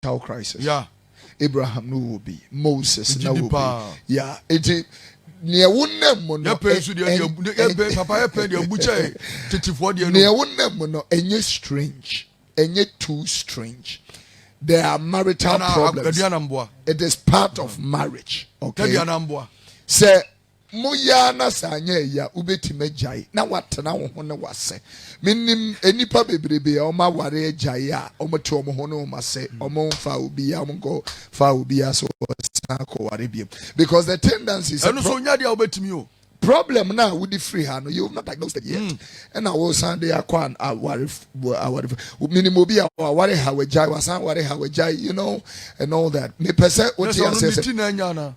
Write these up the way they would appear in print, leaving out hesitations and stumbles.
crisis. Yeah. Abraham no will be. Moses no will be. Yeah. It near one name no. Any strange. Any too strange. There are marital problems. It is part of marriage. Okay. Say Moya na sanye ya ubeti mejai na watana wohone wase minim enipa bebrebe ya oma ware jaya omoto omohone omase omomfa obi ya omgo fa obi ya so sanko ware biem because the tendency is eno so nya dia obetimi o problem now with the free hand you've not diagnosed it yet and I will Sunday akwan aware minim obi ya ware hawejai wasan ware hawejai you know and all that me pese what you say.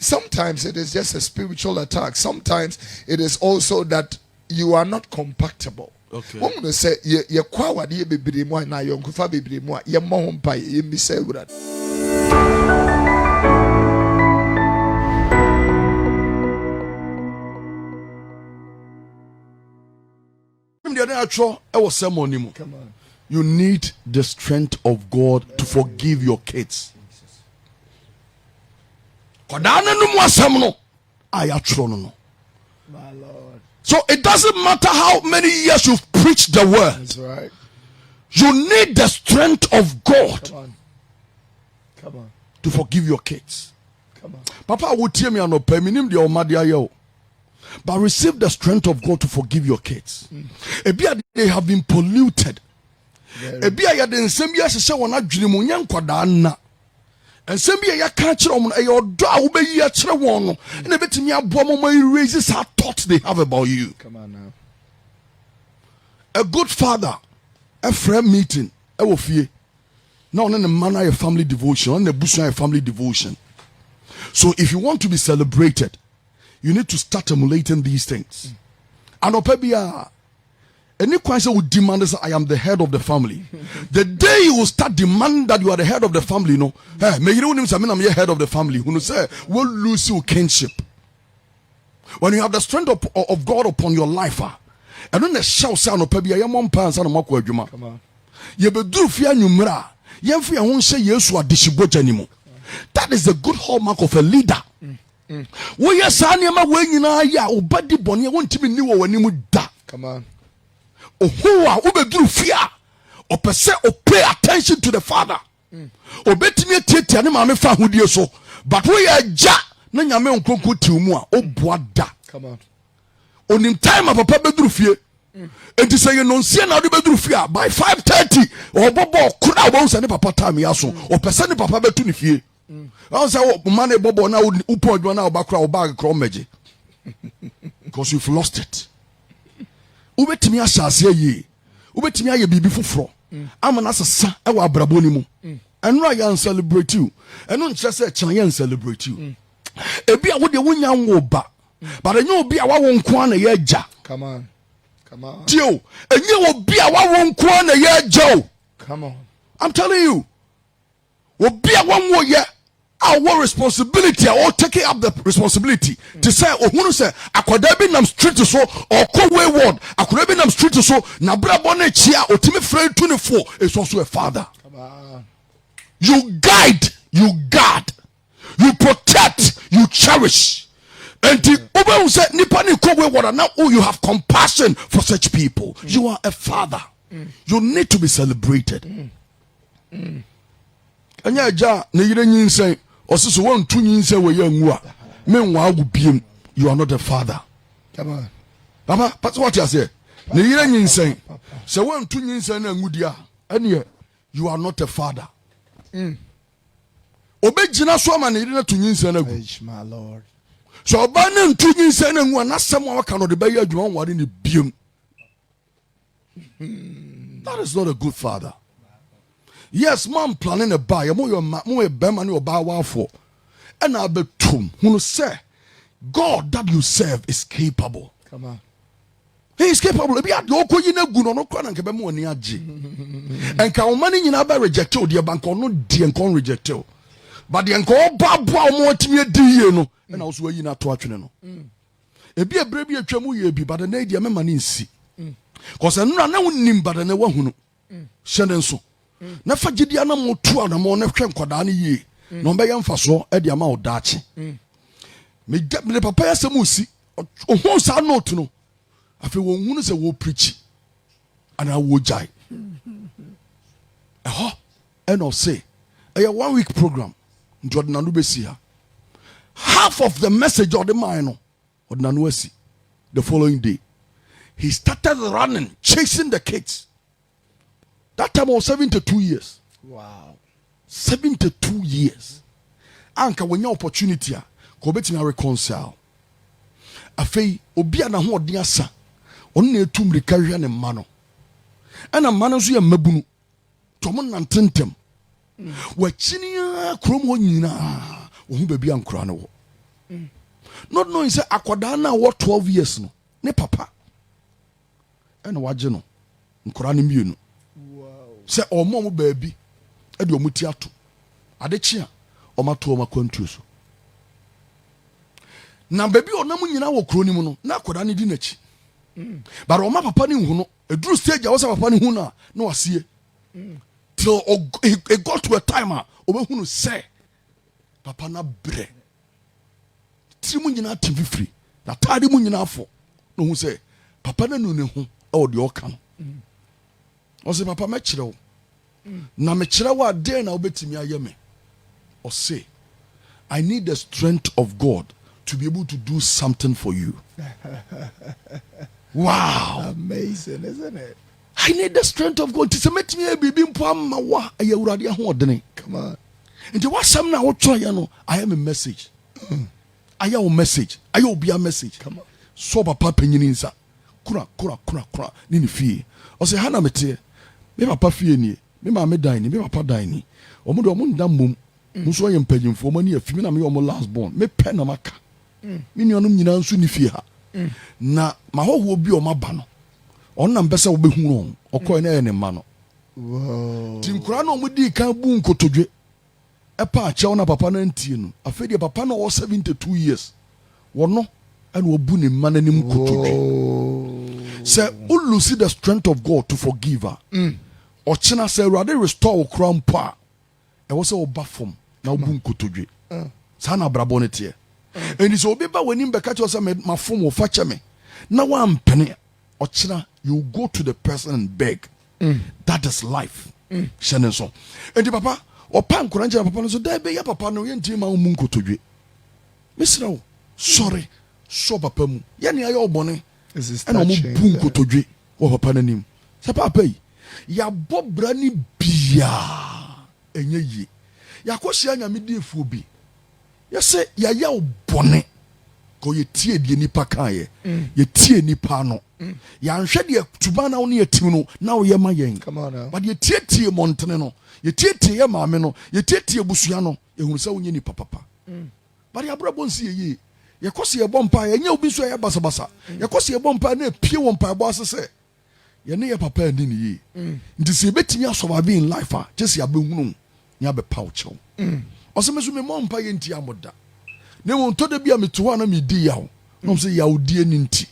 Sometimes it is just a spiritual attack. Sometimes it is also that you are not compatible. Okay. What I'm say, ye kwa ye bibiri mo na ye nkufa bibiri mo ye mo ho mpa ye mi say wura. Come on. You need the strength of God to forgive your kids. My Lord. So it doesn't matter how many years you've preached the word. That's right. You need the strength of God. Come on. To forgive your kids. Come on. Papa will tell me but receive the strength of God to forgive your kids. They have been polluted. And some be a catcher on your dog be a chrewono, and a bit me a bomb raises our thoughts they have about you. Come on now. A good father, a friend meeting, I will fear. Now, on the manner of family devotion, on the bush of family devotion. So, if you want to be celebrated, you need to start emulating these things. And Opebia. Any question would demand is I am the head of the family. The day you will start demanding that you are the head of the family, no, hey, may you know I'm the head of the family. Who say will lose your kinship. When you have the strength of God upon your life, and then the shout sound of Pebia, your mom pants and a come on. You be do fear numera. You fear won't say yes or dishibo anymore. That is the good hallmark of a leader. We are saying, when you know, ya, or body bonny, won't be new when you would die. Come on. Who do fear or per se or pay attention to the father or bet me a tit and mamma found who dear so but we are ja nanya me on conco to moi or boada. Come on. On in time of a papa fear and to say you don't see another bedroom fear by 5:30 or bobo could I bounce and papa time yaso or person papa betuni fear. I was a money bobo now upo one now back or bag cromeji because you've lost it. Ubetimi asase ye ubetimi aye bibi foforo amana sesa e wa abrabo ni mu enu aya celebrate you enu nche se chan ye celebrate you ebi a wo de wonya wo ba but enye obi a wa wo nko na ye agya. Come on tio enye obi a wa wo nko na ye agya. Come on, I'm telling you obi a wa wo ye our responsibility or taking up the responsibility to say ohunu say akoda bi nam street so or ko wayward akoda bi nam street so na brabo na chia otimi free 24 is also a father. Come on. You guide, you guard, you protect, you cherish. And the oba say nipa ni ko wayward now you have compassion for such people. You are a father. You need to be celebrated. Anya ja na yire nyinsen Osiso won tu nyinse we yanwu a menwa agubiem you are not a father. Come on. Papa, but what you say? Ne yire nyinsen. Se won tu nyinse na angudi a ene you are not a father. Obegina so ma ne yire na tu nyinse na agu. My Lord. So oba na tu nyinse na anwu na sem a waka no de bayi adwuma ware ne biem. That is not a good father. Yes, mom planning a buy. Mo a bemani or buy for. And I bet who say God that you serve is capable. Come on. He is capable. Be at your coin good on no crown and cabemo near G. And can money in a reject you, dear bank or no dear and con reject you. But the uncle Baba more to me a dear, and also you not watching. It be a baby a chamu ye be, but the nadia memani see. Cause I know nim but I never who. Shannon so. na fa gidia na mo tu anamo na hwe nkoda na yie no be yemfa so e de ama odache me papa ya semu si ohun sa note no afi wo hunu se wo preach ana wo jai and I'll say a 1 week program Jordan be see her half of the message of the man or Nanuesi the following day he started running chasing the kids. That time I was 72 years. Wow. 72 years. Anka when your opportunity ko beti na reconcile afei obi ana ho odi asa on na etum rika hwe ne mma no ana mma no so ye mabunu tomo nantentem wachini krom ho nyina wo hu baby ankura ne wo not knowing say akoda na what 12 years no ne papa ana waje no nkura ne mienu se omo mo baby e de omuti ato adechi a omato omakwantu so na baby onam nyina wo kro ni mu no na akoda ne di nachi but oma papa ni hu no eduru stage a wo sa papa ni hu na wasie till it got to a time obehunu say papa na bre ti mu nyina tim free na tade mu nyina afo no hu say papa na nu ne hu e o de o kan o say papa me kire wo na me kire wo ade na obetimi ayeme o say I need the strength of God to be able to do something for you. Wow, amazing, isn't it? I need the strength of God to say met me be mpo ma wa ayawurade ahodene. Come on. And the wasam na wo try no I am a message. I am a message. I will be a message. Come on. So papa penyini nsa. Kura ni fie. O say hana mete. Me papa fie ni. Me ma me dan ni, me papa dan ni. Omo do omo ndam mom. Nso yɛ mpanyimfo mo ne afimi na me yɛ mo last born. Me pɛ na maka. Me nuanom nyina nso ni fie ha. Na mahoho bi o maba no. Onna mpɛsɛ wo behu no. Okoy na yɛ ne ma no. Wow. Tinkura no mo di kan bu nkotodwe. Epa akyɛw na papa na ntie no. Afei de papa no was 72 years. Wono and wo bu ne ma nanim kotodwe. Say ulu see the strength of God to forgive her. Ochina say rather restore crown pa. E wo say oba fom na obu nkotodwe. Sa na brabo ne tie. And so obi ba wani mbeka che say ma fom wo fa che me. Na wa mpene. Ochina you go to the person and beg. That is life. Shenen so. And the papa opa nkura nje papa no so da be ya papa no ye nti ma omu nkotodwe. Misra wo sorry. So papa mu. Ye ne aye obone. And omu bu nkotodwe wo papa nanim. Se papa yi ya bobra ni bia. Enye yi yakohia nyame defu bi yese ya ya obone ko ye tie die nipa kan ye tie nipa no ya nhwe de tuba na wo ne yatim no na wo ye ma yen come on now but ye tie montene no ye tie ye maame no ye tie busua no ehunu se wo nye nipa papa but ya brabo nsi ye ye kose ye bompa ye nya obi so ye basabasa ye kose ye bompa na pie wo mpa bo asese ye ne ye papa ani ni ye nti se betimi asobabe in life just ya behunu nya be paucho osemesu me mompa ye nti amoda ne won to da bia meto na me di yawo no se yawdie ni nti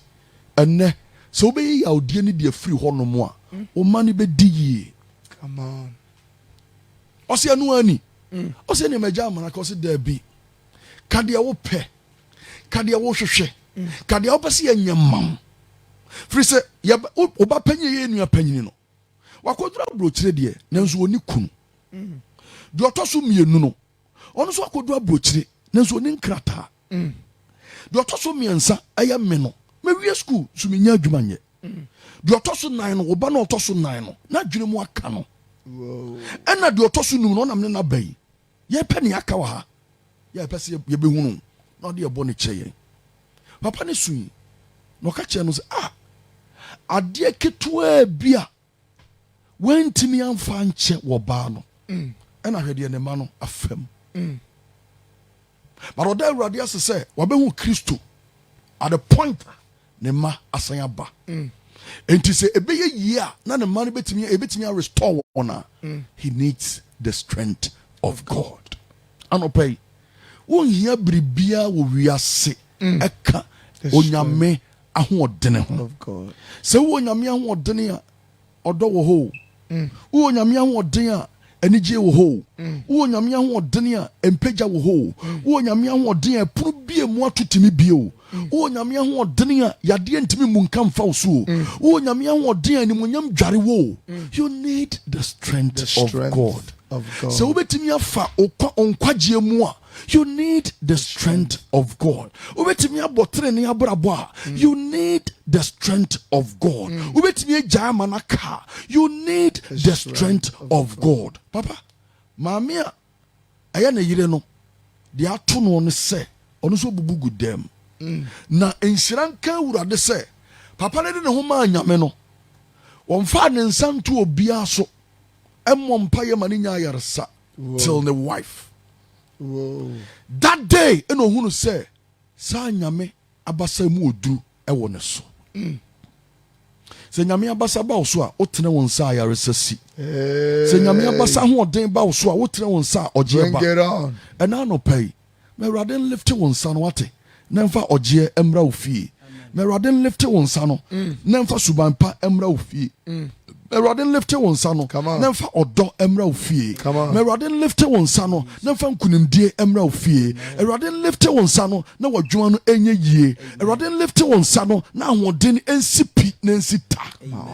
enne so be yawdie ni de free ho no mo a o mani be di yi come on ose anu ani ose ne maja amana ka ose da bi kade wo pe kade wo hwehwe kade wo pese yanyamam free se ya oba panyi ye nua panyini no wakodura brochire de nanso oni kunu do otoso mienu no ono so akodura brochire nanso oni nkrata do otoso miensa aya me no mewie school so menya adwuma nye do otoso 9 no oba na otoso 9 no na dwene mu aka no ena do otoso num no nam ne na bai ye pe ne aka wa ha ye pe se ye behunu na de ebo ne kyeye papa ne sui no ka kye no se ade ketua bia wentimi amfa nche wo ba no ena hwede ne ma no afam but oda awurade ase say wabehu Kristo at the point ne ma asan aba enti se ebeye yia na ne ma no betimi restore ona he needs the strength of God anopay won hia bribia wo wiase eka onyame ahoɔdene ho of God se wo nyame ahoɔdene a ɔdɔ wo ho Wo nyame ahoɔden a anigye wo ho. Wo nyame ahoɔden a empagya wo ho. Wo nyame ahoɔden a ɛpono bie mu atotimi bio. Wo nyame ahoɔden a yadeɛ ntimi mu nka mfa wo so. Wo nyame ahoɔden a nimonyam dware wo. You need the strength of God. So wobɛtumi afa onkwagye mu a, you need the strength of God. Wobɛtumi abɔtere ne abrabɔ a, you need the strength of God. Wobɛtumi agya manaka, you need the strength of God. Papa, maame a ɛyɛ ne yere no, de ato no ne sɛ ɔno so bubu gu dam. Na nhyira nka Awurade sɛ papa ne de ne ho maa nyame no, wɔmfa ne nsa nto obiara so. Till the wife. Whoa. That day, and who say, Sa nyame abasa mu oduru ewo ne so. Se nyame abasa ba so a otene won sa ayaresasi. Se nyame abasa hoɔden ba so a otene won sa ogye ba. Bring it on. Ɛna no pay. Me raden lift won sa no wate. Na mfa ogye emra ofie. Me raden lift won sa no. Na mfa subanpa emra ofie. Meradin lifte won sano. Nemfa odo emra ofie. Meradin lifte won sano. Nemfa nkunimdie emra ofie. Meradin lifte won sano. Na wadwuma no enye yie. Meradin lifte won sano. Na ahoden ensipi na ensita.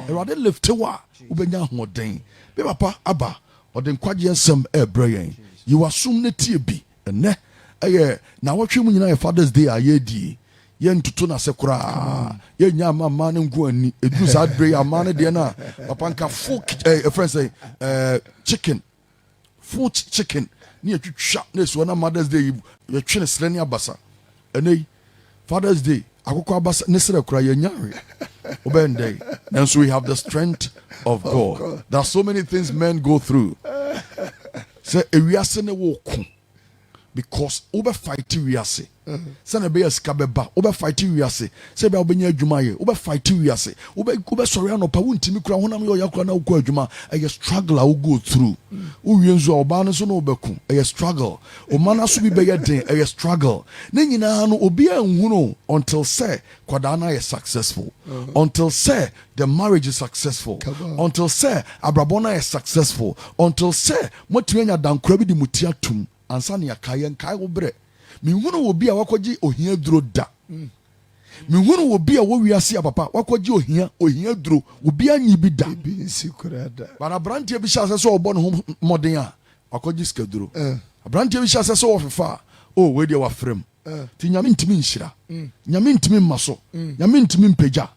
Meradin lifte wa ubenya ahoden. Be papa aba odin kwagye nsem ebre yen. You assume ne tie bi. Ene eye na wotwe mu nyina Father's Day ayedi. Yen tutu na se kura yen nya mama ne ngu ani edu sa adre amane de na papa nka full friend say chicken full chicken ni atwitwa na so na Mother's Day you twene srani abasa enei Father's Day akoko abasa ne sre kura yen nyare obende. And so we have the strength of God. There are so many things men go through. Say ewiase ne wo ko because over fight wiase. Sana be sika beba obe fight wiase se be obenya adwuma ye obe fight wiase obe sori anopa wuntimi kura honam yo yakura na ukọ adwuma a struggle a go through uwie nzo oba no so no obeku a struggle o mana so bi be ye den a struggle ne nyina no obi anhunu until say kwada na ye successful until say the marriage is successful until say abrabọ na ye successful until say motuanya dankura bi di mutia tum ansa ne yakaye nkai wo bre mi hunu wo bi a wakoji ohia duro da mi hunu wo bi a wo wiase a papa wakoji ohia duro wo bi anyi bi da bi nsikura da bara brantie bi sha so obo no ho moden a wakoji skaduro brantie bi sha so ofefa o we dia wa frem ti nyame ntimi nhyira nyame ntimi maso nyame ntimi mpagya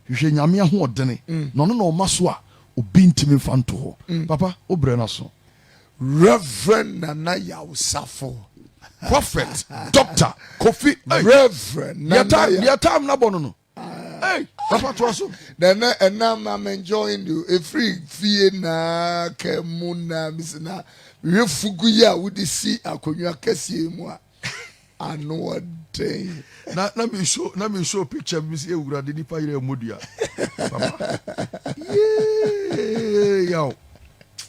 hwehwe nyame ahoɔdene no no o maso a obi ntimi fanto ho papa obre na so Reverend Nana Sarfo, Prophet, Doctor, Kofi, Reverend Nana. Your time na bono. Hey, Papa Twaso. Then and now I'm enjoying you. A free fee na kemuna misina. Refuguya would see a konya kesi moi. I know what day. Let me show picture. Miss Eura did pa ire modia. Yeah, yo.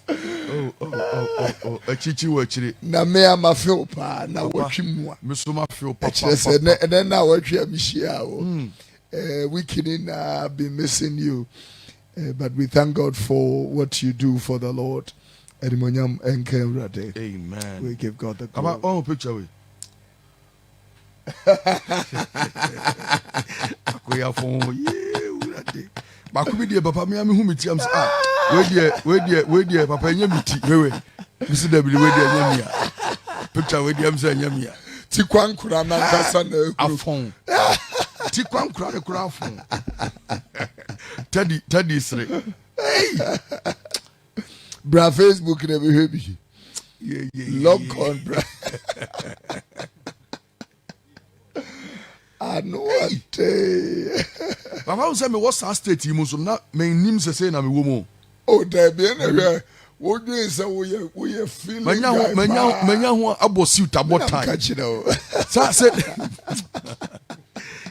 Oh, a chichi watching. Na me am a feel pa na watching moi. Musuma feel papa. And then now watch your Michelle. We couldn't be missing you. But we thank God for what you do for the Lord. Amen. We give God the glory. Oh, picture we. Bakubi de papa me hu meti am say we dey papa nya meti wewe bisi da bi we dey nya mia picture we dey am say nya mia ti kwankura na kasa na afon ti kwankura de kura afon tadi sre hey bra Facebook na be hebi log on bra I know what Papa will say me what state you must not me nim say na me wo mo. Oh, there be anywhere. What do you say we feeling? Manya ho abosi utabo time. Catch it out. So said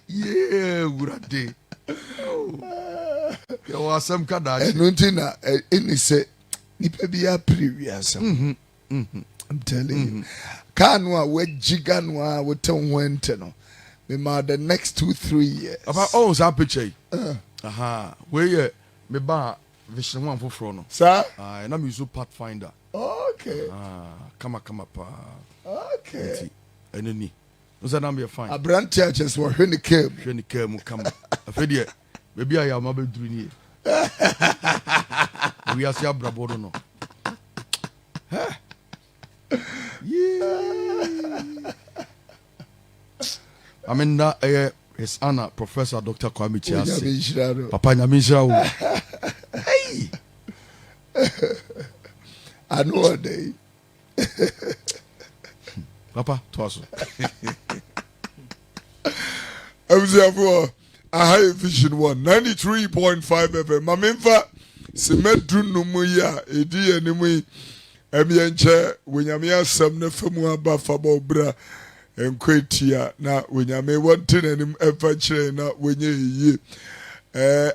yeah, urade. You was some kada. Nothing na any say nipa bia previous. I'm telling you. Kanwa we giganwa we ton wente no. The next 2-3 years. About oh, that picture. We me ba vision one for front. Sir? And I'm using Pathfinder. Okay. Come pa. Okay. And then was that I'm fine. A brand churches were when it came. When it came, come. I feel it. Maybe I am about doing it. We are seeing Brabo no. Yeah. I mean that his Anna Professor Dr. Kwame Chiasi. Papa Nyamisha. Hey. I know a day. Papa, twice. I was there for a high vision 93.5 FM. Mamimfa cement dunumuya edi enimi emienche wenyame asem na famu aba fabo bra enkwetia na wenyame wonte nanim efa kire na wenye yi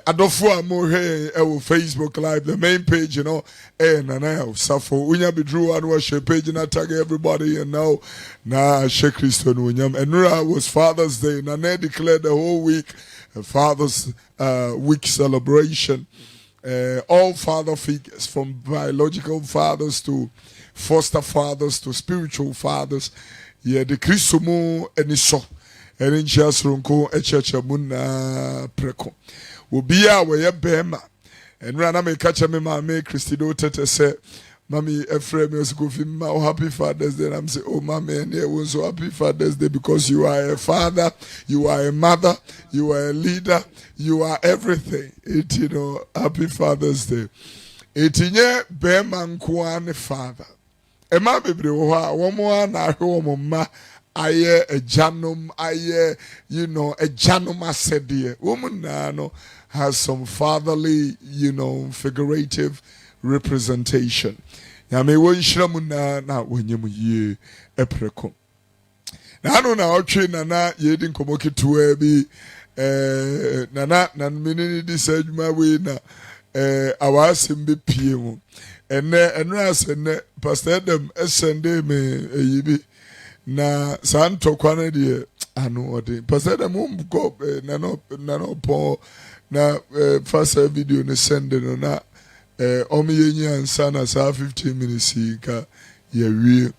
adofo amohe e Facebook live the main page you know nana Sarfo unya bidru and share page na tag everybody you know na share Christo no unyam enura was Father's Day na declared the whole week a Father's week celebration. All father figures, from biological fathers to foster fathers to spiritual fathers. Yeah, the Christomo and so and in Chasronko, a church muna preco. Will be our way bema and Rana may catch me, mammy, Christido Tete say, Mammy, a friend was go for happy Father's Day. And I'm saying, oh, Mammy, and there was so happy Father's Day because you are a father, you are a mother, you are a leader, you are everything. It, you know, happy Father's Day. It in ye beman kwane father. E ma bebre wo ha wo mo na hwe wo ma aye a janum aye you know a janum asede. Woman na no has some fatherly, you know, figurative representation. Yame won shiramu na wonyem ye epreko. Na no na otwe na yedi nkomoki tuwa bi na minini di sedjuma we na awasim be pie mu ene asene Pastor Adam esende me eyibi na santo kwana de anu ode Pastor Adam go na no po na first video ne send no na omi yenyi ansa na sa 15 minutes ka ye wie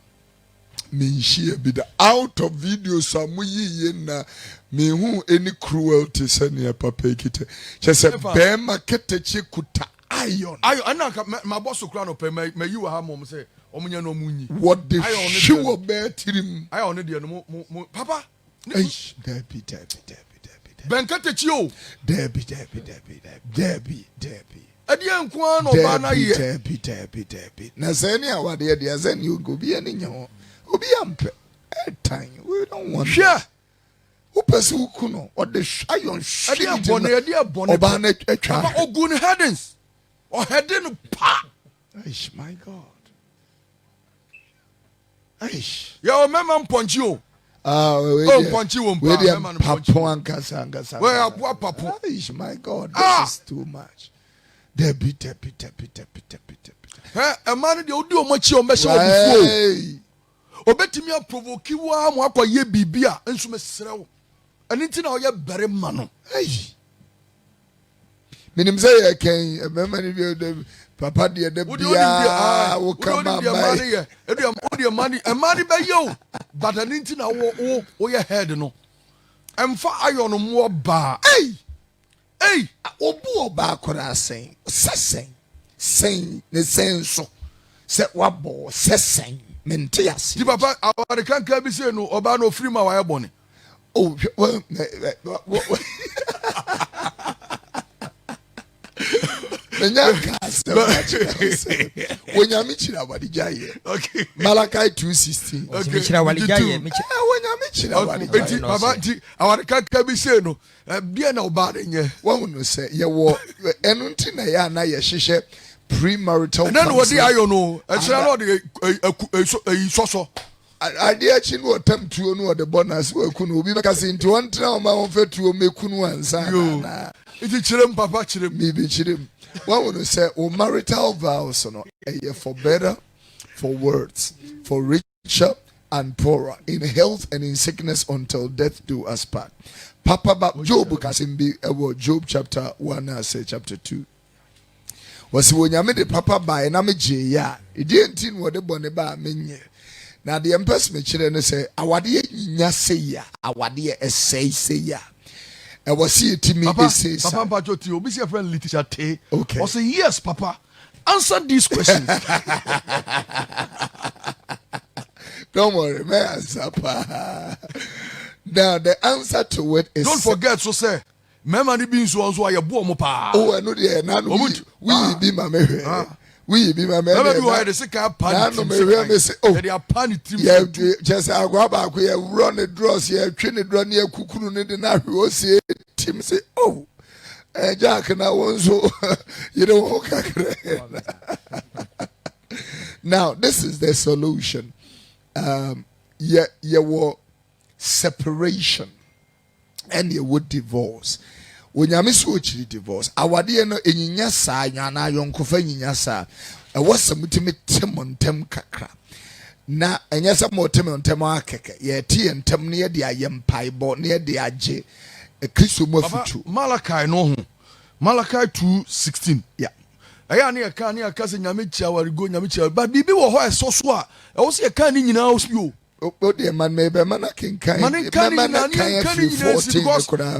minshie bi da out of videos amuyi na me hu any cruelty sene papa ekite chese be makete chi kuta iron anaka my boss kura no pe me you ha mom say omunya no munyi what the show be tirim iron de no papa eish debi benkete chi o debi adia nko no ba na ye debi na sene awade de azan you go bi ani nyo obi ampe time we don't want sure who person kuno or the iron shit adia bone oba na atwa ogun headings or heading pa eish my god eish yo mema mponchi o we mponchi wo mpa mema mponchi papo ankasa we apo papo eish my god this is too much debi a man de odi o machi o mehye obufuo obetimi aprovoke wa mo akoye bibia enso mesrewo ani nti na oye bere ma no minim say ye ken mema ni bi papa de bia wo kama mai odi mani be yo but ani nti na wo ye head no emfa ayo no mo ba obu oba akora sen sen ne senso se wabo sen mente ase ti papa aware kanka bi se no oba no free ma wa bone oh well Wenyami chira walijaye. Okay. Malachi 2:16. Okay. Chira walijaye. Wenyami chira walijaye. Baba ti aware kanka bi se no bia na oba de nye. Wo no say ye wo enu nti na ya na ye hihye premarital. And then what the ayo no e chira no de so idea chi no tamtuo no de bonus we kunu obi beka se nti won tena o ma won fetuo mekunu ansa na. Iti chirem papa chirem mi bi chirem. What would you say? Oh, marital vows, no, for better, for words, for richer and poorer, in health and in sickness until death do us part. Papa, Job, because in Job chapter 1, I say chapter 2. was when you made the papa by an amage ya. It didn't know what the bonnet bar mean. Now the empress me children say, Awadia nya say ya, Awadia say ya. I was see it to me. Papa, Papa Pacho, you be your friend Letitia Tay. Okay. I say, yes, Papa. Answer these questions. Don't worry, may answer, Papa. Now the answer to it is. Don't forget, so say, Memani beans was why you bore mopa. Oh, I know the we be my man. We be my man. Never be why the sick are pan. No, me say, oh, they are pan. Yeah, just I go back. We run the draws here, train the run here, kukunu ne na we say, Tim say, oh, Jack and I want so you know. Now this is the solution. You will separation and you would divorce. When you miss what you divorce, our dear no in yasa, yana yonkofa yasa, a was some timon tem kakra. Na and yes, more timon tema keke, ye tea and tem near the ayem pie bought near the aje, a Christo Mofutu. Malachi no Malachi 2:16. Yeah. I near Kanya cousin Yamicha or go Yamicha, but Bibi or so swa. I was a canning in house you. Oh, dear man, maybe man, I can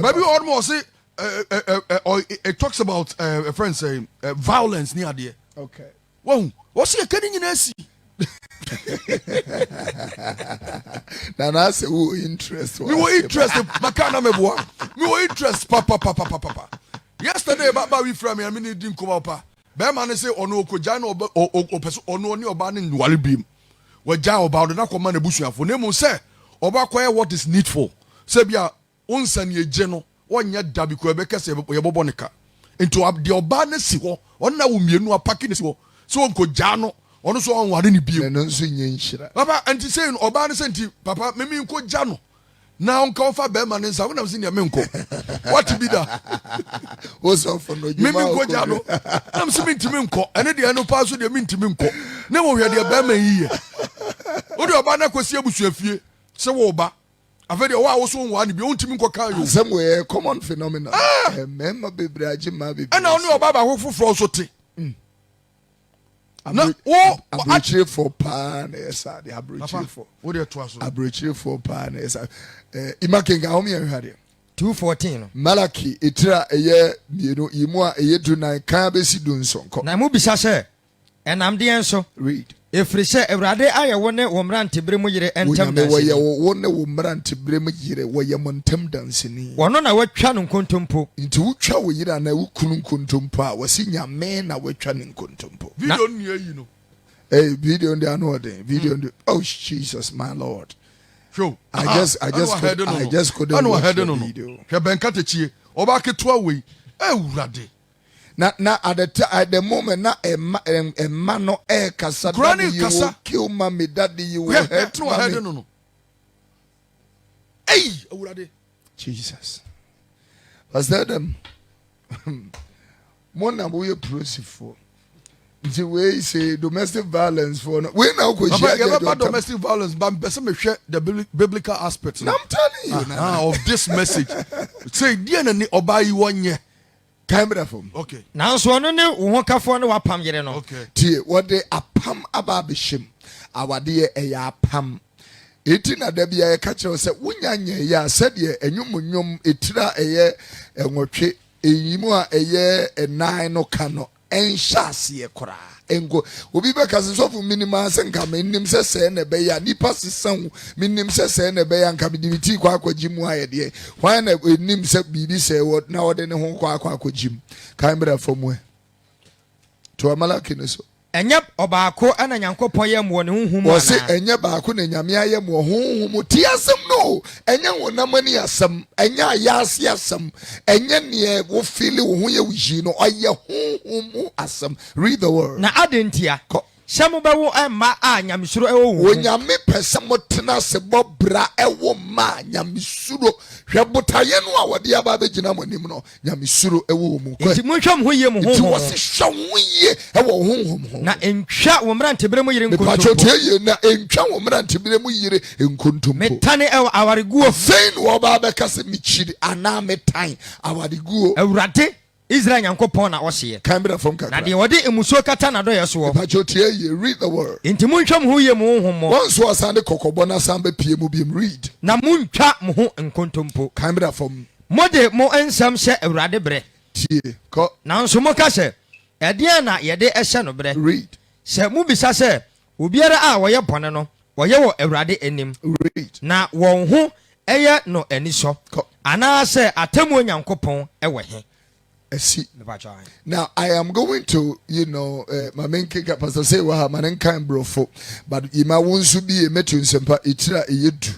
maybe almost say. It talks about a friend saying violence near there. Okay. Whoa, what's he getting in AC? Now I say, who interest? We were interested, Makana Meboa. We were interested, Papa. Yesterday, Baba, we from me, I mean, it didn't come up. Bearman say, or no, Kojano or no, new ban in Wallibim. Where Jao about the Nakoman Bushia for Nemo say, or what is needful. Sebia, unsan ye general. One yet dabi kwebeka se yebobonika into up the obane siwo on na umienu apaki ne siwo so onko jano ono so onware ne bio no so nye nhira papa anti saying obane senti papa memi nko jano na onka ofa be ma ne nsa wona msi ne menko what be that what's off for no memi nko jano na msi mintimi nko ene de eno pa so de mintimi nko ne mo hwe de be ma yiye odi obane kwesi abusuafie se wo ba afedi o wa wo so nwa ne bi ontimi nko kan yo somewhere common phenomenon memma bebre age ma bebre ana oni oba ba hofofro so te na wo abreachire for pa na esa de abreachire for wo de to aso abreachire for pa na esa imakenga ho me hwade 2:14 Malaki etira eye mienu imu a eye dunan kan be si du nsonko na mu bisa se enam de enso read efiri se Awurade aye wo ne wo mrante bere mu yire entam danse wo ye wo ne wo mrante bere mu yire wo ye montam danseni wono na watwa no nkontompo nti wotwa wo yire na wo kunu nkontompo a wasi nyame na watwa ne nkontompo video ni yi no video ndi anode video ndi oh Jesus my Lord show I just couldn't watch the video he ben katechie oba keto awei Awurade na at the moment na emma no kasa daddy you will kill mommy daddy you will hurt mommy no hey Awurade Jesus was that them mo na we progressive for the way say domestic violence for we now go share about domestic violence but person me share the biblical aspects I'm telling you now of this message say dia na ni oba yi wonye camera from okay now so no ne wo kafo ne wapam yere no okay tie what they apam ababeshim awade e ya apam eti na da bia ye ka kire se wunyanye ya sede enwumnyum etira eye enwotwe eyimu a eye enan no ka no enhyase ye kora engo obi be ka sofu minima se nka menim se na be ya nipa sesan menim se na be ya nka bidibiti kwa akwajimu ayede hwan na enim se bibi se wo na wode ne ho kwa akwajimu kan bra famwe to Malaki ne so enye obaako ana Nyankopon ye mo ne hunhum ana o se enye baako na nyame aye mo hunhum ti asem no enye wonamani asem enye ayase asem enye ne wo feel wo ho ye wuji no aye hunhum asem read the word na adentia Shamu bawo ma a nyamesuro ewo wo nyame pese motena se bobra ewo ma nyamesuro hwebotaye no a wode aba begina monim no nyamesuro ewo mu kwa nti munhwam ho ye mu ho ti wose hwa ho ye ewo honhom ho na entwa wo mrante bere mu yire nkontompo pachote ye na entwa wo mrante bere mu yire nkontompo metane ewo awareguo fein wo ba be kase michiri ana metan awareguo Awurade Israel Yankopon na ɔhye. Camera from kakra. Na de wɔde emusuo kata na dɔyɛ so. Read the word. Nti muntwa mo ho yɛ mo honhom. Once was ande kokobɔ na sambe pie mu bi read. Na muntwa mo ho nkontompo. Camera from. Mode mo ensam hyɛ Awurade brɛ. Tie. Ko. Nanso mo ka sɛ ɛdeɛ na yɛde ɛhyɛ no brɛ. Read. Sɛ mu bisa sɛ obiara a wɔyɛ bɔne no wɔyɛ wɔ Awurade anim. Read. Na wɔn ho ɛyɛ no ani sɔ. Anaasɛ atemmu Onyankopɔn ɛwɔ he. Now I am going to, my main kicker pastor say wa man kan brofo, but ima wonsu bi emetu nsempa itira eyedu.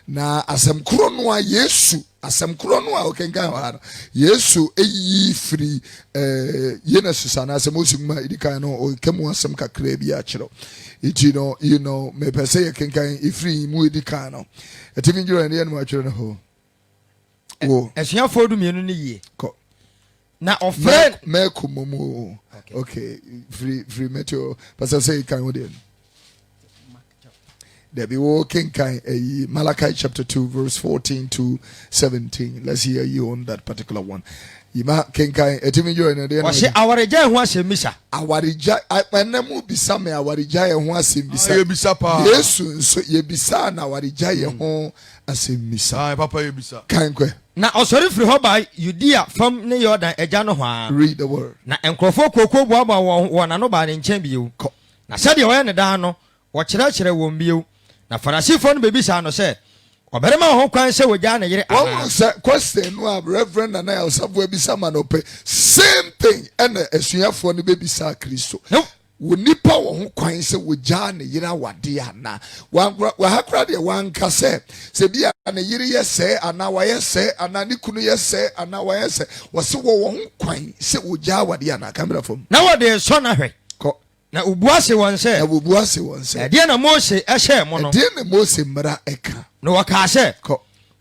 Na asem kro no a Yesu, asem kro no a okenkan wa Yesu eyi free Yenesus ana asem osugma idikan no o kemu asem kakra bi a kiro. It me pese ye kenkan ifri mu idikan no. Etimi njuro ne no a kiro no ho. Wo. Esuafo du mienu ne yie. Ko. Na ofre Momo. Okay, free meteo. Pastor say can we there be walking kind Malachi chapter 2 verse 14 to 17. Let's hear you on that particular one. Yima kenkai etimi yo na de na. Ose awarija ho asem bisa. Awarija anemu bisa me awarija ye ho asem bisa. Ye bisa pa. Yesu nso ye bisa na awarija ye ho asem bisa. Ah papa ye bisa. Kankwe. Na osori firi ho ba Judea fam ne Jordan eja no ho a. Read the word. Na enkrofo kokoko boaba won na no ba ne nchen biu. Na sade wo ye ne da no wo kire won biu. Na Farisifo no bebisa no se oberema ho kwan se wogya na yere ana. One question no Reverend and I also bebisa manope. Same thing and esuafo no bebisa Kristo. No. Wo nipa wo ho kwan se wogya na yere awade ana. Wa hakra de wanka se bia na yere yese ana wa yese ana ni kunu yese ana wa yese wo se wo ho kwan se wogya awade ana kamera fom. Na wo de so na hwe. Na ubuase won se. Na ubuase won se. De na Mose ehye mo no. De na Mose mra eka. No waka se.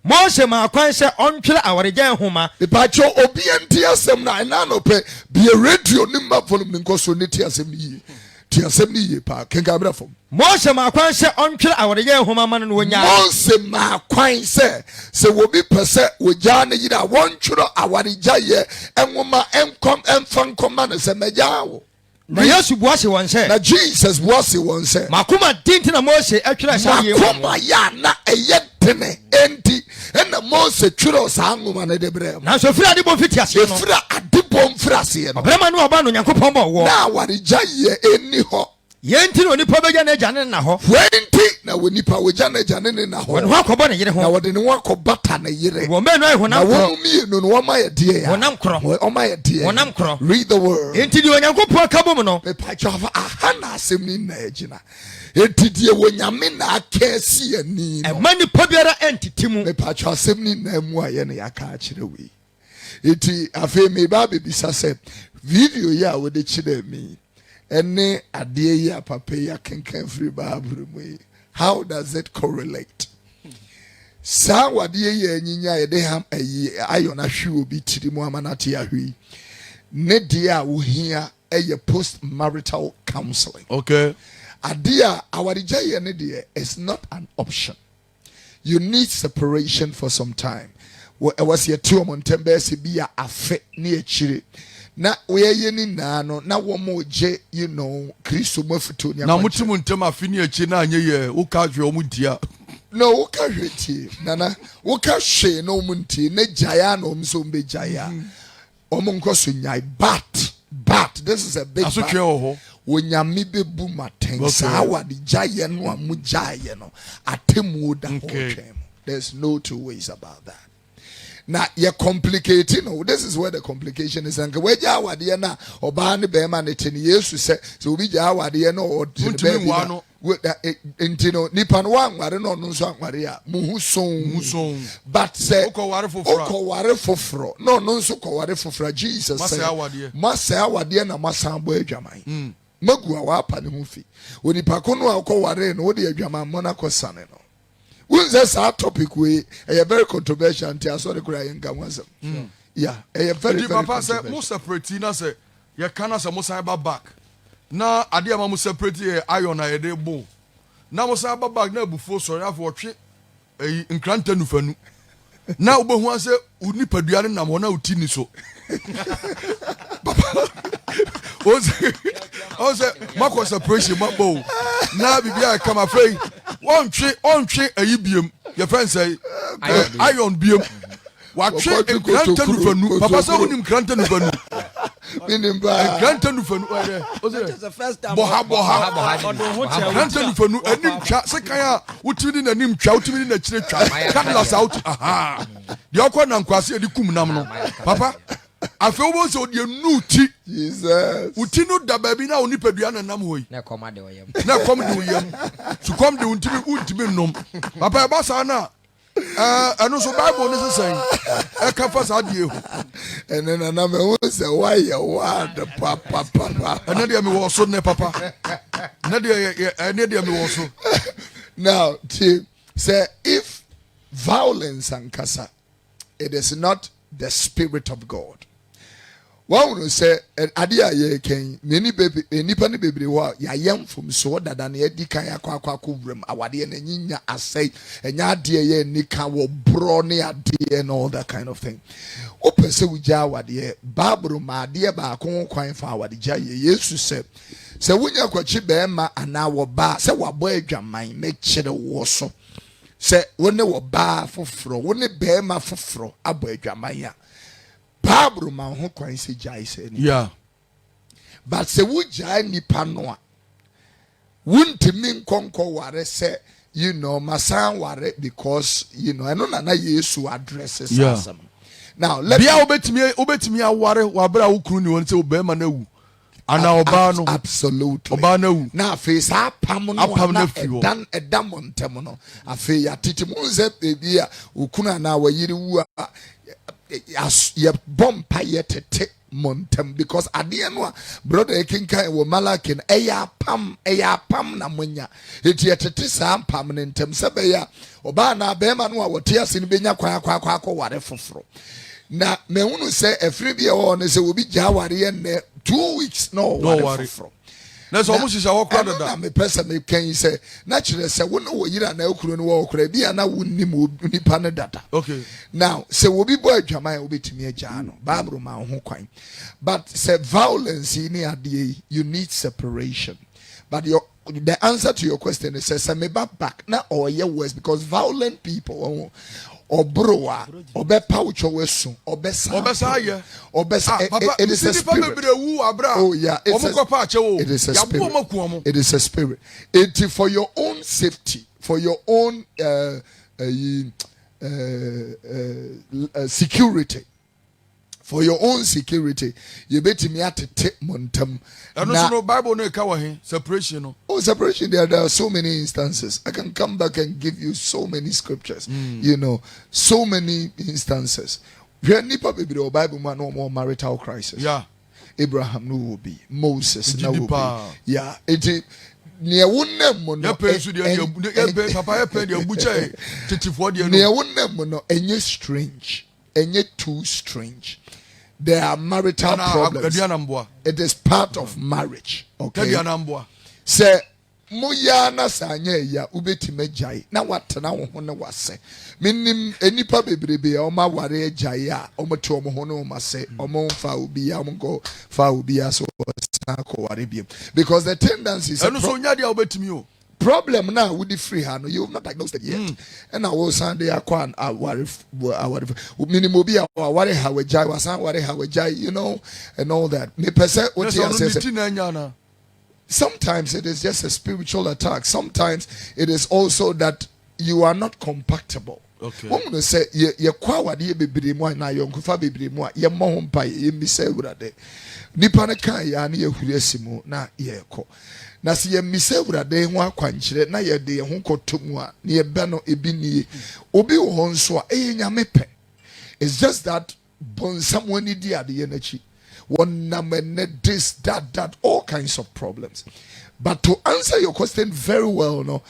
Mose ma kwan se ontwere awaregyan homa. Ipacho obi enti asem na no pe bi radio ni ma volume nko so ne ti asem ni. Ti asem ni pa kenka bra fom. Mose ma kwan se ontwere awaregyan homa man no wonya. Mose ma kwan se wo bi pese wo gya na yira wontwere awaregyaye enwoma enkom enfan koma na se megya wo. Na Yesu buase won se. Na Jesus buase won se. Makoma dinti na Mose atwere sa ye. Makoma ya na eyedene enti na Mose twere sa ngoma na debre. Na so fira de bon fiti ase no. Fira adibom fira ase no. Obrema no oba no Nyankopon bo wo. Na awaregyaye eni ho. Yenti no nipa beja na agya ne na ho. Wenti na wonipa wogya na agya ne na ho. Won ho akobo ne yere ho. Na wode ne ho akobata na yere. Wo me no ai honam kro. Na wo mi no wo ma ye de ya. Honam kro. Wo ma ye de. Honam kro. Read the word. Enti di Onyankopon akabom no. Me pa twa aha na asem ni na agina. Enti die wonyame na akasi ani no. E mani pa biara entiti mu. Me pa twa asem ni na mu aye na yaka akire we. Enti afi me ba bebisa se video ya wo de kire mi. Ene adie ya papa ya kenkan free Bible mu. How does it correlate? Sa wadie ya nyinya ye de ham ayo na hwe obi tiri mu amanate ahwe. Ne dia wo hia eye post marital counseling. Okay. Adia awarija ye ne dia is not an option. You need separation for some time. Was ye two montembe se bia afe ne akire. Na we ni na no na wo mo je Kristo mafuto nya na mutumu ntem afini echi na anye ye wo ka hwe o muntia no wo ka hwe ti nana wo ka hwe no munti na jaya no mso mbe jaya omo nkoso nyai but this is a big aso twe ho wo nyame bebu maten sa wa di jaya no amu jaya no atemu da ho twem. There's no two ways about that. Now you're complicating. No, this is where the complication is. And where Jawadi na Obani Bema Netin Yesu said, so we Jawadi no or Intino Nipan one, I don't know, Maria, Muhuson, but say, Oko ware fofro, no, so ware fofra, Jesus said, Massa Wadi na Massambo Jamai, Magua wapa ni mufi, when the Pacono Oko ware, no, the Jama Monaco Saneno. That's our topic. We are very controversial until I saw the crying Gamazam. Yeah, a very papa said, most separate, say, you can't say, most cyber back. Now, I dear Mamma separate iron a day bow. Now, was cyber back now before, so I have watched a incrantenu. Now we want to say we need to do it na mona utini so. Papa, o say mako separation mabo. Now bibia come afraid. One tree ayi biem. Your friend say iron biem. Wa tree granta no fanu. Papa say unim granta no fanu. Granta no fanu. O say the first time. Boha. Granta no fanu anim twa sekaya utimi na nim twa utimi na chire twa. Canvas out. Aha. The okwa na nkwase edi kum nam no. Papa afi wo so de nuti. Jesus. Uti no da ba bi na oni padua na nam hoyi. Na kom de oyam. Na kom de oyam. Su kom de untimi nom. Papa e ba sa na anu so Bible ne say e ka fa sa de ehu. Ene na me wo say why you want papa. Ene de me wo so ne papa. Ene de me wo so. Now, say if violence and kasa, it is not the spirit of God. One will say, "Adia ye ken many baby, any penny baby wa ya yam from so that than ye dikaya kwa kubrum awadi and yinya asay and ya dear ye nika wo brony adi and all that kind of thing." Open say with Jawa dear Babru ma dear ba kon quine for our jay yesu said. So when you kwachi bema and our bar, say what boy jamai make cheddar waso. Say when they were bar for fro, when they bema for fro, a boy jamaya. Babru ma ho kwan se jai se ni. Yeah. But se wo jai ni panoa. Wuntimi nkonko ware se you know masan ware because you know eno na Yesu addresses asem. Now let bia obetimi aware wabra wukru ni won se obema na wu. Ana oba no absolutely. Oba na wu. Na afi sa pam no na edam montem no. Afi ya titi munze bebia ukuna na wayiri wu a as ye bompa yetete montem because ade no brother ekinkan wo malakin eya pam na munya eti yetete sa pam ne ntem sebe ya oba na bema no a wote ase ne benya kwa ware foforo na mehunu se efiri bia wo ne se obi gya ware ye ne 2 weeks no ware foforo. Na so almost is a walk rather than me person me can say naturally say we no yira na ekuru no wo kura bia na wonni mu nipa ne data. Okay. Now say we be boy adwaman obetimi agya no Bible ma ho kwan. But say violence in ade you need separation. But the answer to your question is say me back na or ye worse because violent people obroa obepa uchowesu obesa it is a spirit. Oh yeah, it is a spirit. It is a spirit. It is for your own safety, for your own security. For your own security, you bet me at take montem. And also, Bible no cover separation. Oh, separation. There are so many instances. I can come back and give you so many scriptures. You know, so many instances. Nipa baby the Bible man no more marital crisis. Yeah, Abraham no will be Moses no will be. Yeah, it. Near one name mono. Papa the butcher. Near one name mono. And you strange. And yet too strange. There are marital problems. It is part of marriage. Okay. Say muya na sanye ya ubetime jai. Na what na wo hono wase. Minim enipa bebrebe o ma ware jai a o moto o hono o mase o mo fa obi ya mo go fa obi aso ko ware biem. Because the tendency is problem now with the free hand you have not diagnosed it yet and I will Sunday akwan our minimum be our hawajai was hawajai you know and all that me person what you say sometimes it is just a spiritual attack sometimes it is also that you are not compatible. Okay. Woman say ye kwa wade bebre mu na yonkufa bebre mu ye mo ho mpa ye mi say wurade nipa ne kan ya na ye huresimu na ye ko na se ye mi say wurade ho akwankyere na ye de ye ho kotomu a na ye be no ebi ni obi wo ho nso a nyame pe. It's just that someone need the ade ye nachi one na this that all kinds of problems. But to answer your question very well, no,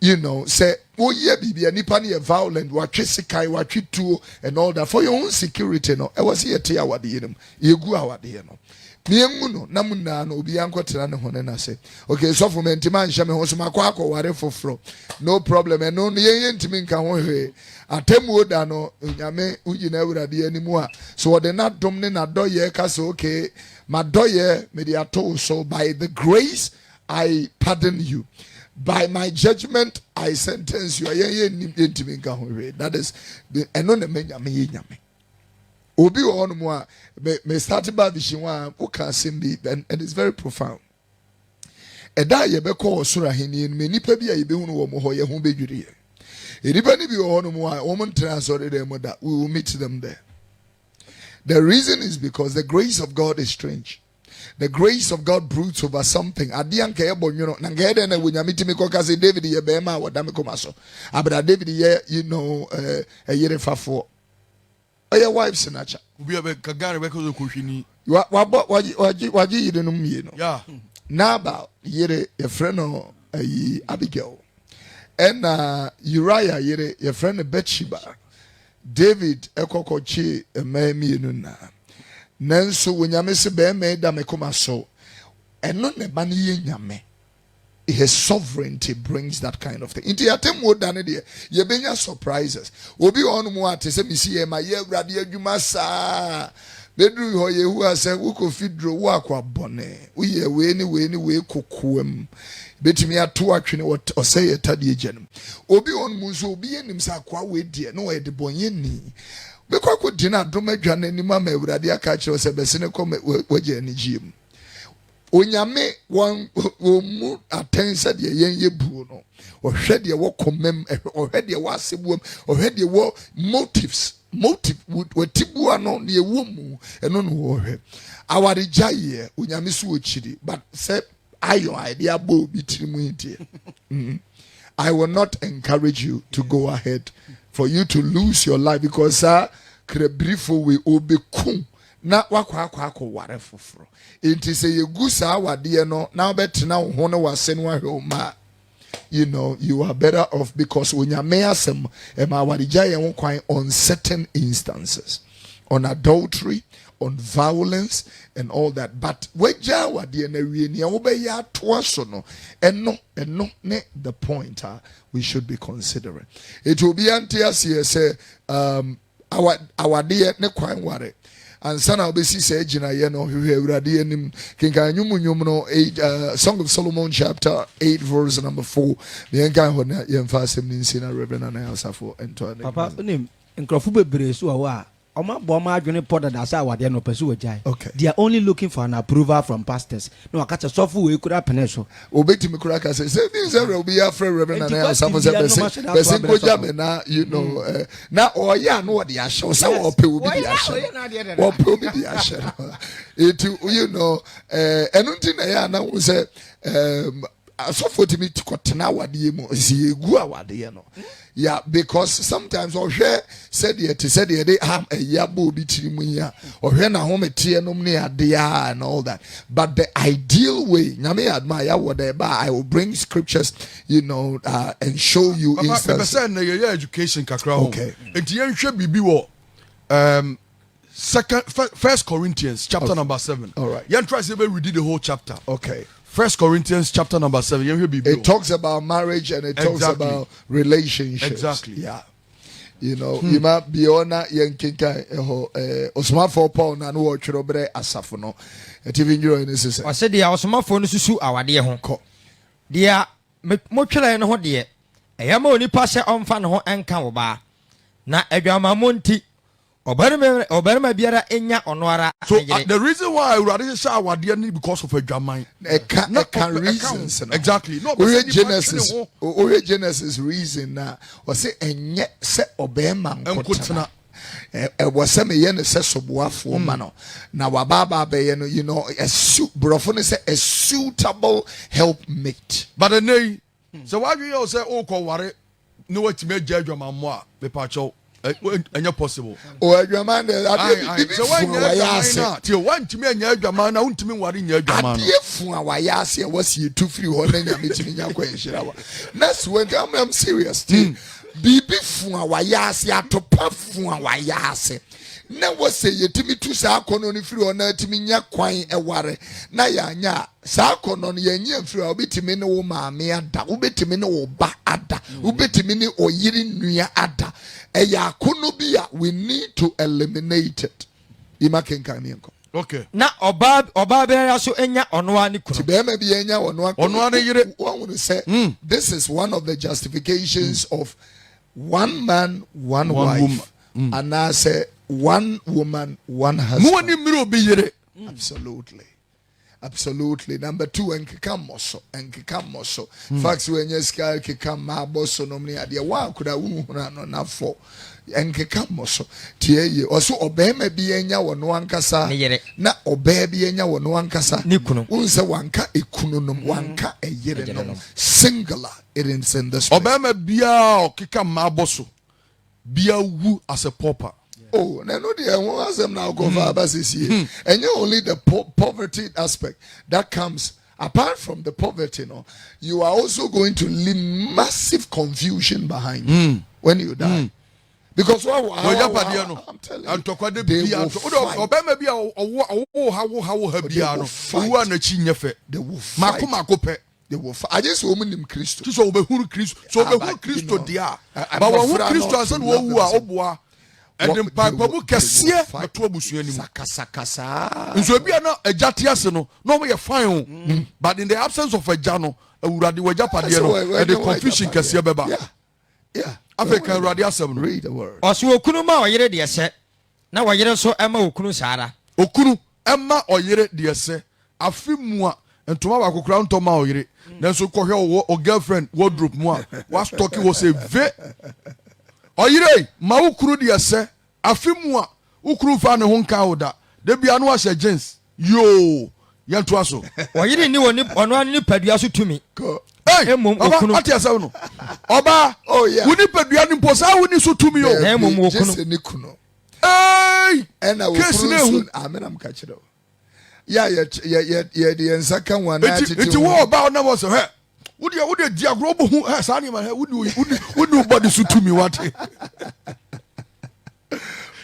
you know, say, oh yeah, baby, and nipa ni violent, watch tu and all that for your own security, no. I was here to our you go our no. mienguno namuna no obi ankotena ne hone na say okay so for mentima nhye me ho so makwa ware foforo no problem e no yen ntimi nka ho hwe atemu oda no nyame uji na awurade animu a so de na dom ne na doye ka so okay my doye me de ato so by the grace I pardon you. By my judgment, I sentence you. That is, and on the nyame. Obi on moi, me started by the Shinwa, who can sing me, and it's very profound. A die ye be call Surahini, and many pebia ye be one more, ye won't be jury. If anybody be on moi, woman translated them that we will meet them there. The reason is because the grace of God is strange. The grace of God broods over something. Adianke ebo you know nangede na wunyamiti mikoka say David ye bema wadame komaso. Abra David ye you know a yere fafo. Oya wives nacha. Ubi abe kagare beko zo kuhini. Waji yire no mie no. Yeah. Nabal yere ye friend Abigail. And Uriah yere ye friend Bathsheba. David ekokochi ememi na. Nanso wonyame se be me da me koma so eno ne ba ne nyame his sovereignty brings that kind of thing into atem wo da ne de ye benya surprises obi on mu ate se misi ye ma ye awrade adwuma saa bedru ho ye hu ase wo Kofi Oduro wo akwa bone wo ye we kokoam betimi ato atwene o say ye tade agyanum obi on mu so obi enim sa akwa we de no we de bonye ni because could dinner do my journey any mamma would catch us a besine come wager any gym. Onyame one will move attention ye yen bruno or shed your walk commem or head your was or head your war motive would tibuano near womu and on war. Our jaye unyamisu chidi, but said ayo idea bo between I will not encourage you to go ahead for you to lose your life because krebrifo we obekum na wakwa ware foforo enti se yegu saa wade no na obetena ho no wase no ahwe ma you know you are better off because onyame asem ema wadija ye kwan on certain instances on adultery on violence and all that but weja wade na wie ne obeya to so no eno ne the point we should be considering it will be antias here say our dear ne kwan ware and sana obesi say gina ye no hwe awrade anim kinka nyum no Song of Solomon chapter 8 verse number 4 me nkan ho na ye mfa asem ni nsina Reverend na Asafo ento papa onim nkrofo bebre so wa Oma boma adwene poda da sa wade no pesu wajai. Okay. They are only looking for an approval from pastors. No akacha sofu we kura peneso. Obetimi kura ka say things will be afraid Reverend na Asafo say person go jam na you know na oya no de ahye say wo pe obi di ahye. Wo pe obi di ahye. It you know enunti na ya na wo say so for me to kotena wade mu si egu awade no. Yeah, because sometimes or share said they have a yabo between ya or when a home and all that. But the ideal way, I admire whatever I will bring scriptures, you know, and show you instances. Education okay. First Corinthians chapter number 7. All right. You try to read the whole chapter. Okay. First Corinthians chapter number 7. It talks about marriage and it talks about relationships. Exactly. Yeah. You know, you might be on a yankinka Osman for Paul and watch Robre Asafono. And even you in this. I said, the Osman for Nusu, our dear Honko. Dear Mochela and Hodie. I am only passer on fan ho and Kawaba. Na Edama Monti. Oberma biara enya onwara. So the reason why I rather say our dear because of a Jamaican. Reasons. Exactly. No, Genesis reason na o say enye se obema nkotena. Was some yen se soboafo ma no. Na wababa be no you know brofo no say a suitable helpmate. But the nay so why you say o ko ware no what me judge ma mo a be pacho. Anya possible. Oh, adwaman de so when you want to me anya adwaman na untimi ware nya adwaman. Ade fun awayase was you too free ho na nya metimi nya kwa nhira wa. Next when I'm serious. Bibi fun awayase atopa fun awayase. na wose yetimi tu saa kono no firi ona timi nya kwan eware na ya nya saa kono no yenya firi obetimi ne wo maame ada obetimi ne wo ba ada obetimi ne oyiri nua ada eya kono bi a we need to eliminate it ima kenkan ne nko. Okay. Na oba be ya so enya ono ani kuno. Ti be ma bi enya ono ani yire. One would say this is one of the justifications of one man, one wife, and I say one woman, one husband. Absolutely. Absolutely. Number two, enkikamoso. Facts when you scale kikama boso nomni adia wa kuda no na fo. Enkikamoso. Tie also obey me bi enya wono ankasa na obey bi enya wono ankasa. Unse wanka ekunu nom wanka eyire nom. Singular. It is in this. Obey me bia kikama boso. Bia wu as a pauper. Oh, no, the one them now go for Abasisi. And you only the poverty aspect that comes apart from the poverty, you are also going to leave massive confusion behind when you die. Because I'm telling you, they will fight. They will fight. I just woman in Christ. So be who Christ. So be who Christ dia. But who Christ asan wo wu a oboa. And then papamu kesiye ato abusuani mu. Sakasa. Nso bia na agate ase no we fine. But in the absence of agya no awurade wagya pade no and the confusion kesiye beba. Yeah. Africa awurade asem no. Read the word. Oso okunu ma oyere de se. Na oyere so ema okunu sara. Okunu ema oyere de se. Afi mu a ntoma ba kokura ntoma oyere. Nanso kohwe o girlfriend wardrobe mu a was talking was a ve oyire ma ukuru de ese afi mu a ukuru fa ne ho nka oda de bia no ahye jeans yo yanto aso oyire ni woni ono an ni padua so tumi emum okunu ati asa no oba woni padua ni mposa woni so tumi yo emum okunu ena okunu amen am ka kire ya the second one it wo oba na was he Would dia grobo hu sa ni ma would body so to me what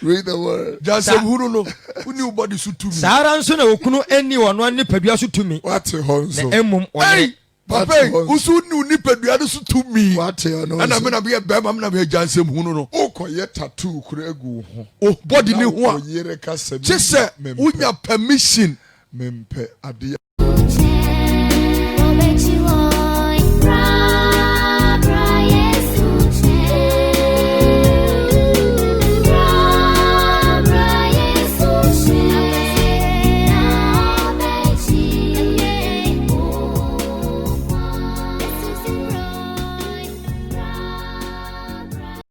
read the word just some who no would body so to me sara nso na okunu eni wono ani padua so to me what honso emum onye papa usu ni padua so to me what honso and I'm na be am na be jansem hu no okoye tattoo kura egu ho o body ni ho a oyere ka se unya permission mempe ade